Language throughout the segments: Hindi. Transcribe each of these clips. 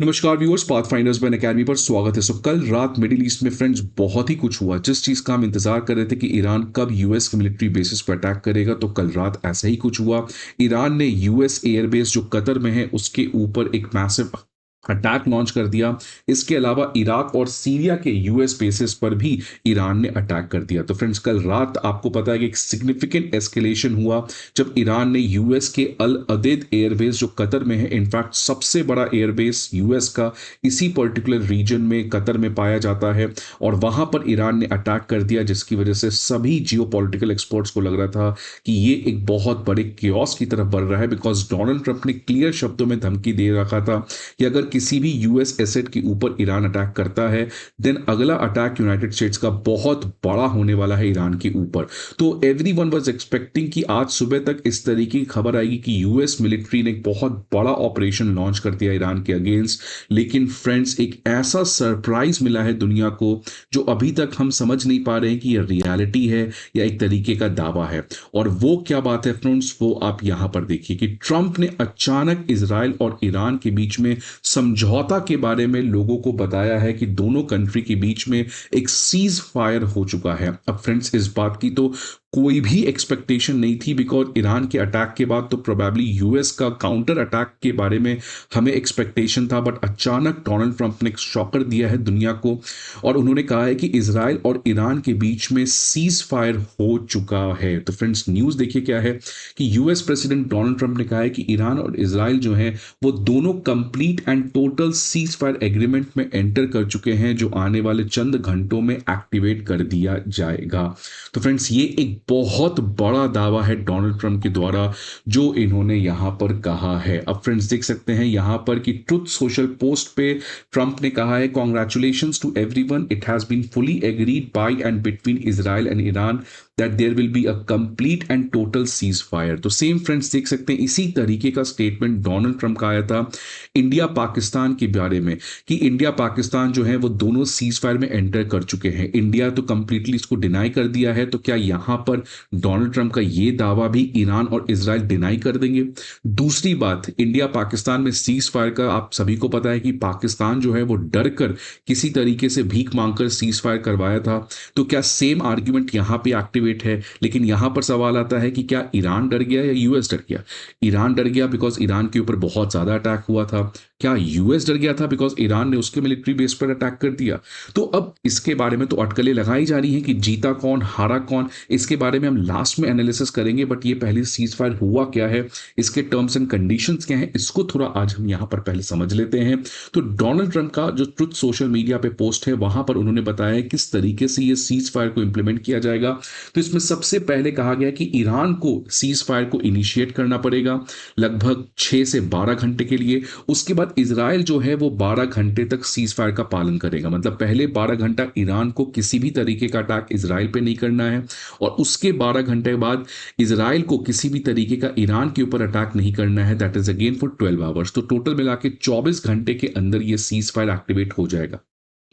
नमस्कार व्यूअर्स, पाथफाइंडर्स बाय अकेडमी पर स्वागत है। कल रात मिडिल ईस्ट में फ्रेंड्स बहुत ही कुछ हुआ। जिस चीज़ का हम इंतजार कर रहे थे कि ईरान कब यूएस के मिलिट्री बेसिस पर अटैक करेगा, तो कल रात ऐसा ही कुछ हुआ। ईरान ने यूएस एयरबेस जो कतर में है उसके ऊपर एक मैसिव अटैक लॉन्च कर दिया। इसके अलावा इराक और सीरिया के यूएस बेसिस पर भी ईरान ने अटैक कर दिया। तो फ्रेंड्स, कल रात आपको पता है कि एक सिग्निफिकेंट एस्केलेशन हुआ जब ईरान ने यूएस के अल अदेद एयरबेस जो कतर में है, इनफैक्ट सबसे बड़ा एयरबेस यूएस का इसी पर्टिकुलर रीजन में कतर में पाया जाता है, और वहां पर ईरान ने अटैक कर दिया, जिसकी वजह से सभी जियोपॉलिटिकल एक्सपर्ट्स को लग रहा था कि ये एक बहुत बड़े क्योस की तरफ बढ़ रहा है। बिकॉज डोनाल्ड ट्रंप ने क्लियर शब्दों में धमकी दे रखा था कि अगर किसी भी यूएस एसेट के ऊपर ईरान अटैक करता है, देन अगला अटैक यूनाइटेड स्टेट्स का बहुत बड़ा होने वाला है ईरान के ऊपर। तो एवरीवन वाज एक्सपेक्टिंग कि आज सुबह तक इस तरीके की खबर आएगी कि यूएस मिलिट्री ने एक बहुत बड़ा ऑपरेशन लॉन्च कर दिया ईरान के अगेंस्ट। लेकिन फ्रेंड्स, एक ऐसा सरप्राइज मिला है दुनिया को जो अभी तक हम समझ नहीं पा रहे हैं कि यह रियलिटी है या एक तरीके का दावा है। और वो क्या बात है फ्रेंड्स, वो आप यहां पर देखिए कि ट्रंप ने अचानक इसराइल और ईरान के बीच में समझौता के बारे में लोगों को बताया है कि दोनों कंट्री के बीच में एक सीज फायर हो चुका है। अब फ्रेंड्स, इस बात की तो कोई भी एक्सपेक्टेशन नहीं थी, बिकॉज ईरान के अटैक के बाद तो प्रोबेबली यूएस का काउंटर अटैक के बारे में हमें एक्सपेक्टेशन था। बट अचानक डोनाल्ड ट्रंप ने एक शॉकर दिया है दुनिया को, और उन्होंने कहा है कि इसराइल और ईरान के बीच में सीज फायर हो चुका है। तो फ्रेंड्स, न्यूज़ देखिए क्या है कि यूएस प्रेसिडेंट डोनाल्ड ट्रंप ने कहा है कि ईरान और इसराइल जो है वो दोनों complete and total cease fire agreement में एंटर कर चुके हैं, जो आने वाले चंद घंटों में एक्टिवेट कर दिया जाएगा। तो फ्रेंड्स, ये एक बहुत बड़ा दावा है डोनाल्ड ट्रंप के द्वारा जो इन्होंने यहां पर कहा है। अब फ्रेंड्स, देख सकते हैं यहां पर कि ट्रुथ सोशल पोस्ट पे ट्रंप ने कहा है, congratulations to everyone, it has been fully agreed by and between Israel and Iran that there will be a complete and total ceasefire. तो सेम फ्रेंड्स, देख सकते हैं इसी तरीके का स्टेटमेंट डोनाल्ड ट्रंप का आया था इंडिया पाकिस्तान के बारे में कि इंडिया पाकिस्तान जो है वो दोनों सीज फायर में एंटर कर चुके हैं। इंडिया तो कंप्लीटली इसको डिनाई कर दिया है। तो क्या यहां पर डोनाल्ड ट्रंप का ये दावा भी ईरान और इसराइल डिनाई कर देंगे? दूसरी बात, इंडिया पाकिस्तान में सीज फायर का आप सभी को पता है कि पाकिस्तान जो है वो डर कर किसी तरीके से भीख मांगकर सीज फायर करवाया था। तो क्या सेम आर्ग्यूमेंट यहां पे एक्टिवेट है? लेकिन यहां पर सवाल आता है कि क्या ईरान डर गया या यूएस डर गया? ईरान डर गया बिकॉज ईरान के ऊपर बहुत ज्यादा अटैक हुआ था। क्या यूएस डर गया था बिकॉज ईरान ने उसके मिलिट्री बेस पर अटैक कर दिया? तो अब इसके बारे में तो अटकलें लगाई जा रही हैं कि जीता कौन हारा कौन, इसके बारे में हम लास्ट में एनालिसिस करेंगे। बट ये पहले सीज फायर हुआ क्या है, इसके टर्म्स एंड कंडीशंस क्या हैं, इसको थोड़ा आज हम यहां पर पहले समझ लेते हैं। तो डोनाल्ड ट्रंप का जो ट्रुथ सोशल मीडिया पे पोस्ट है, वहां पर उन्होंने बताया है किस तरीके से ये सीज फायर को इंप्लीमेंट किया जाएगा। तो इसमें सबसे पहले कहा गया कि ईरान को सीज फायर को इनिशिएट करना पड़ेगा लगभग 6 से 12 घंटे के लिए। उसके बाद इसराइल जो है वो 12 घंटे तक सीज फायर का पालन करेगा। मतलब पहले 12 घंटा ईरान को किसी भी तरीके का अटैक इसराइल पे नहीं करना है, और उसके 12 घंटे बाद इसराइल को किसी भी तरीके का ईरान के ऊपर अटैक नहीं करना है। That is again for 12 hours. तो टोटल मिला के 24 घंटे के अंदर ये सीज फायर एक्टिवेट हो जाएगा।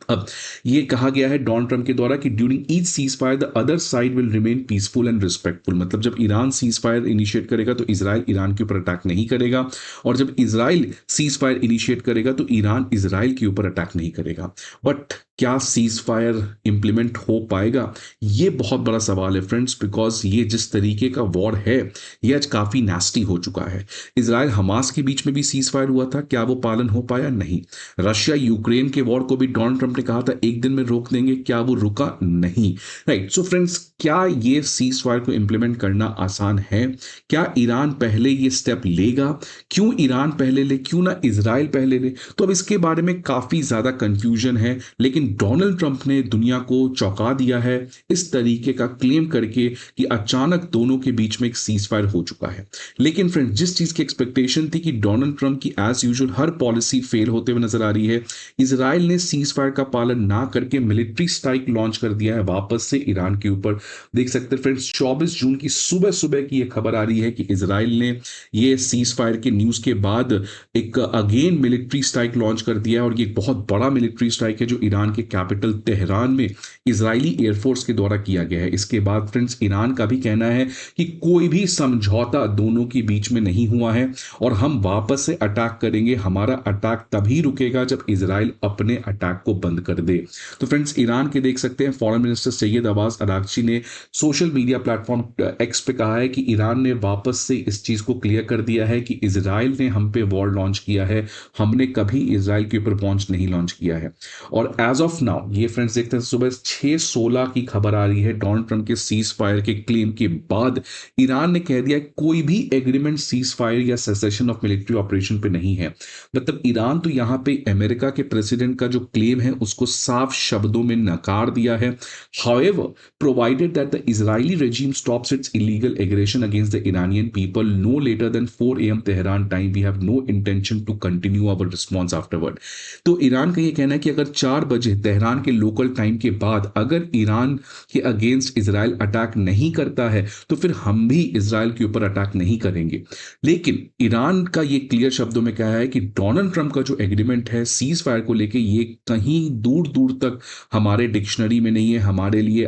अब ये कहा गया है डोनाल्ड ट्रंप के द्वारा कि during each cease fire the other side will remain peaceful and respectful. मतलब जब ईरान सीज फायर इनिशिएट करेगा तो इसराइल ईरान के ऊपर अटैक नहीं करेगा, और जब इसराइल सीज फायर इनिशिएट करेगा तो ईरान इसराइल के ऊपर अटैक नहीं करेगा। बट क्या सीज फायर इंप्लीमेंट हो पाएगा, ये बहुत बड़ा सवाल है फ्रेंड्स। बिकॉज ये जिस तरीके का वॉर है ये आज काफी नास्टी हो चुका है। इसराइल हमास के बीच में भी सीज फायर हुआ था, क्या वो पालन हो पाया? नहीं। रशिया यूक्रेन के वॉर को भी डोनाल्ड ट्रंप ने कहा था एक दिन में रोक देंगे, क्या वो रुका? नहीं। राइट। सो फ्रेंड्स, क्या ये सीज फायर को इंप्लीमेंट करना आसान है? क्या ईरान पहले ये स्टेप लेगा? क्यों ईरान पहले ले, क्यों ना इसराइल पहले ले? तो अब इसके बारे में काफी ज्यादा कंफ्यूजन है। लेकिन डोनाल्ड ट्रंप ने दुनिया को चौंका दिया है इस तरीके का क्लेम करके कि अचानक दोनों के बीच में एक सीज फायर हो चुका है। लेकिन फ्रेंड्स, जिस चीज की एक्सपेक्टेशन थी कि डोनाल्ड ट्रंप की एज यूजुअल हर पॉलिसी फेल होते हुए नजर आ रही है। इसराइल ने सीज फायर का पालन ना करके मिलिट्री स्ट्राइक लॉन्च कर दिया है वापस से ईरान के ऊपर। देख सकते हैं फ्रेंड्स, 24 जून की सुबह सुबह की यह खबर आ रही है कि इसराइल ने ये सीज फायर के न्यूज के बाद एक अगेन मिलिट्री स्ट्राइक लॉन्च कर दिया है, और ये एक बहुत बड़ा मिलिट्री स्ट्राइक है जो ईरान ईरान के कैपिटल तेहरान में इजरायली एयरफोर्स के द्वारा किया गया है। इसके बाद फ्रेंड्स ईरान का भी कहना है कि कोई भी समझौता दोनों के बीच में नहीं हुआ है और हम वापस से अटैक करेंगे। हमारा अटैक तभी रुकेगा जब इजराइल अपने अटैक को बंद कर दे। तो फ्रेंड्स ईरान के देख सकते हैं foreign minister Syed Abbas Araghchi ने सोशल मीडिया प्लेटफॉर्म एक्स पे कहा है कि ईरान ने वापस से इस चीज को क्लियर कर दिया है कि इजराइल ने हम पे वॉर लॉन्च किया है, हमने कभी इजराइल के ऊपर वॉर नहीं लॉन्च किया है। और एज ऑफ नाउ ये फ्रेंड्स देखते हैं सुबह 6:16 की खबर आ रही है डोनाल्ड ट्रंप के सीज फायर के क्लेम के बाद ईरान ने कह दिया कोई भी एग्रीमेंट सीज फायर या सेसेशन ऑफ मिलिट्री ऑपरेशन पे नहीं है। मतलब ईरान तो यहां पे अमेरिका के प्रेसिडेंट का जो क्लेम है उसको साफ शब्दों में नकार दिया है। However, provided that the Israeli regime stops its illegal aggression against the Iranian people no later than 4 a.m. Tehran time, we have no intention to continue our response afterward. तो ईरान का ये कहना है कि अगर 4 बजे तेहरान के लोकल टाइम के बाद अगर ईरान के अगेंस्ट इजराइल अटैक नहीं करता है तो फिर हम भी इजराइल के ऊपर अटैक नहीं करेंगे। लेकिन ईरान का ये क्लियर शब्दों में कहा है कि डोनाल्ड ट्रंप का जो एग्रीमेंट है सीज फायर को लेके ये कहीं दूर दूर तक हमारे डिक्शनरी में नहीं है, हमारे लिए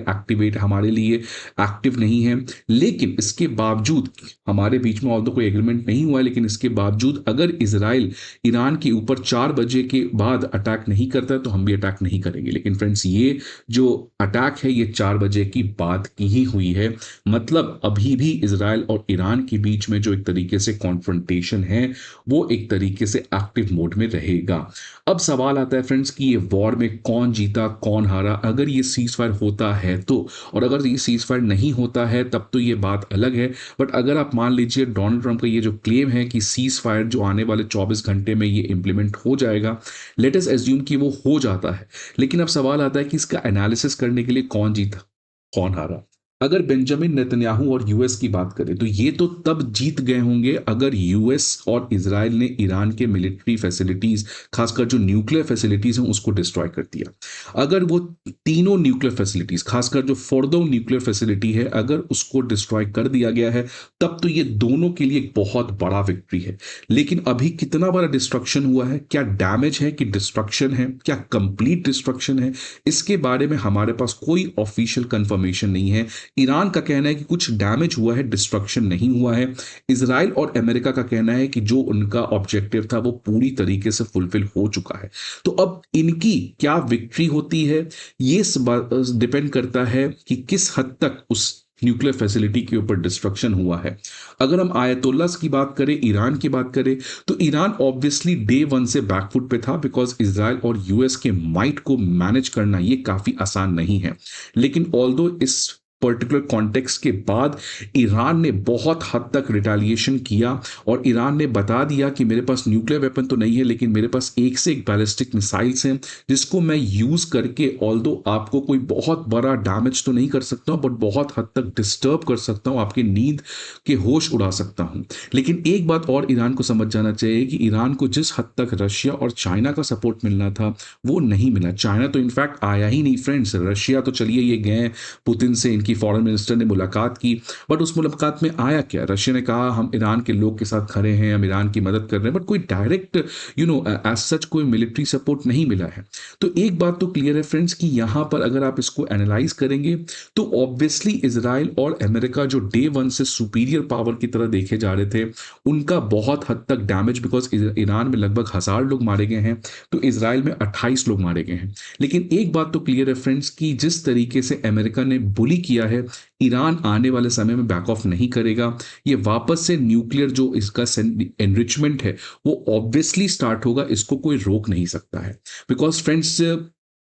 एक्टिव नहीं है। लेकिन इसके बावजूद हमारे बीच में ऑल्दो कोई एग्रीमेंट नहीं हुआ है, लेकिन इसके बावजूद अगर इजराइल ईरान के ऊपर 4 बजे के बाद अटैक नहीं करता है तो हम भी अटैक नहीं करेंगे। लेकिन फ्रेंड्स ये जो अटैक है ये 4 बजे की बाद की ही हुई है। मतलब अभी भी इजराइल और ईरान के बीच में जो एक तरीके से कॉन्फ्रंटेशन है वो एक तरीके से एक्टिव मोड में रहेगा। अब सवाल आता है फ्रेंड्स कि ये वॉर में कौन जीता कौन हारा अगर ये सीज फायर होता है तो, और अगर ये सीज फायर नहीं होता है तब तो ये बात अलग है। बट अगर आप मान लीजिए डोनाल्ड ट्रंप का ये जो क्लेम है कि सीज फायर जो आने वाले 24 घंटे में ये इंप्लीमेंट हो जाएगा, लेट अस एज्यूम कि वो हो जाता है, लेकिन अब सवाल आता है कि इसका एनालिसिस करने के लिए कौन जीता कौन हारा। अगर बेंजामिन नेतन्याहू और यूएस की बात करें तो ये तो तब जीत गए होंगे अगर यूएस और इजराइल ने ईरान के मिलिट्री फैसिलिटीज खासकर जो न्यूक्लियर फैसिलिटीज हैं उसको डिस्ट्रॉय कर दिया। अगर वो तीनों न्यूक्लियर फैसिलिटीज खासकर जो फोर्डो न्यूक्लियर फैसिलिटी है अगर उसको डिस्ट्रॉय कर दिया गया है तब तो ये दोनों के लिए एक बहुत बड़ा विक्ट्री है। लेकिन अभी कितना बड़ा डिस्ट्रक्शन हुआ है, क्या डैमेज है कि डिस्ट्रक्शन है, क्या कंप्लीट डिस्ट्रक्शन है, इसके बारे में हमारे पास कोई ऑफिशियल कंफर्मेशन नहीं है। ईरान का कहना है कि कुछ डैमेज हुआ है, डिस्ट्रक्शन नहीं हुआ है। इजराइल और अमेरिका का कहना है कि जो उनका ऑब्जेक्टिव था वो पूरी तरीके से फुलफिल हो चुका है। तो अब इनकी क्या विक्ट्री होती है ये डिपेंड करता है कि किस हद तक उस न्यूक्लियर फैसिलिटी के ऊपर डिस्ट्रक्शन हुआ है। अगर हम आयतुल्लास की बात करें, ईरान की बात करें, तो ईरान ऑब्वियसली डे वन से बैकफुट पे था बिकॉज इजराइल और यूएस के माइट को मैनेज करना ये काफी आसान नहीं है। लेकिन ऑल्दो इस पर्टिकुलर कॉन्टेक्स्ट के बाद ईरान ने बहुत हद तक रिटेलिएशन किया और ईरान ने बता दिया कि मेरे पास न्यूक्लियर वेपन तो नहीं है लेकिन मेरे पास एक से एक बैलिस्टिक मिसाइल्स हैं जिसको मैं यूज करके ऑल्दो आपको कोई बहुत बड़ा डैमेज तो नहीं कर सकता हूं बट बहुत हद तक डिस्टर्ब कर सकता हूं, आपके नींद के होश उड़ा सकता हूं। लेकिन एक बात और ईरान को समझ जाना चाहिए कि ईरान को जिस हद तक रशिया और चाइना का सपोर्ट मिलना था वो नहीं मिला। चाइना तो इनफैक्ट आया ही नहीं फ्रेंड्स। रशिया तो चलिए ये गए पुतिन से, इनकी फॉरेन मिनिस्टर ने मुलाकात की, बट उस मुलाकात में आया क्या? रशिया ने कहा हम ईरान के लोग के साथ खड़े हैं, हम ईरान की मदद कर रहे हैं, बट कोई डायरेक्ट एज सच कोई मिलिट्री सपोर्ट नहीं मिला है। तो एक बात तो क्लियर है फ्रेंड्स कि यहां पर अगर आप इसको एनालाइज करेंगे तो ऑब्वियसली इजराइल और अमेरिका जो डे वन से सुपीरियर पावर की तरह देखे जा रहे थे उनका बहुत हद तक डैमेज, बिकॉज ईरान में लगभग 1000 लोग मारे गए हैं तो इजराइल में 28 लोग मारे गए हैं। लेकिन एक बात तो क्लियर है फ्रेंड्स कि जिस तरीके से अमेरिका ने बुली किया है ईरान आने वाले समय में बैक ऑफ नहीं करेगा। ये वापस से न्यूक्लियर जो इसका एनरिचमेंट है वो ऑब्वियसली स्टार्ट होगा, इसको कोई रोक नहीं सकता है। बिकॉज फ्रेंड्स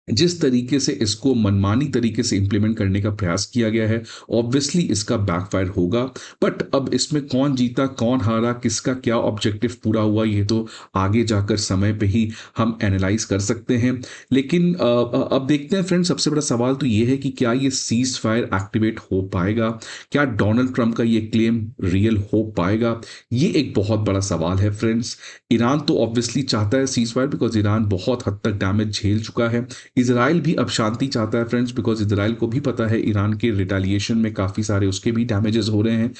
जिस तरीके से इसको मनमानी तरीके से इंप्लीमेंट करने का प्रयास किया गया है ऑब्वियसली इसका बैकफायर होगा। बट अब इसमें कौन जीता कौन हारा, किसका क्या ऑब्जेक्टिव पूरा हुआ, ये तो आगे जाकर समय पे ही हम एनालाइज कर सकते हैं। लेकिन अब देखते हैं फ्रेंड्स, सबसे बड़ा सवाल तो ये है कि क्या ये सीज फायर एक्टिवेट हो पाएगा, क्या डोनाल्ड ट्रंप का ये क्लेम रियल हो पाएगा, ये एक बहुत बड़ा सवाल है फ्रेंड्स। ईरान तो ऑब्वियसली चाहता है सीज फायर बिकॉज ईरान बहुत हद तक डैमेज झेल चुका है। इजराइल भी अब शांति चाहता है फ्रेंड्स बिकॉज इजराइल को भी पता है ईरान के रिटेलिएशन में काफी सारे उसके भी डैमेजेस हो रहे हैं।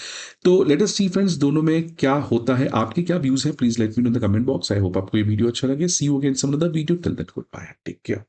तो लेट अस सी फ्रेंड्स दोनों में क्या होता है, आपके क्या व्यूज हैं, please let me know in the comment box. I hope आपको ये वीडियो अच्छा लगे। See you again some other video, till that good bye, take care.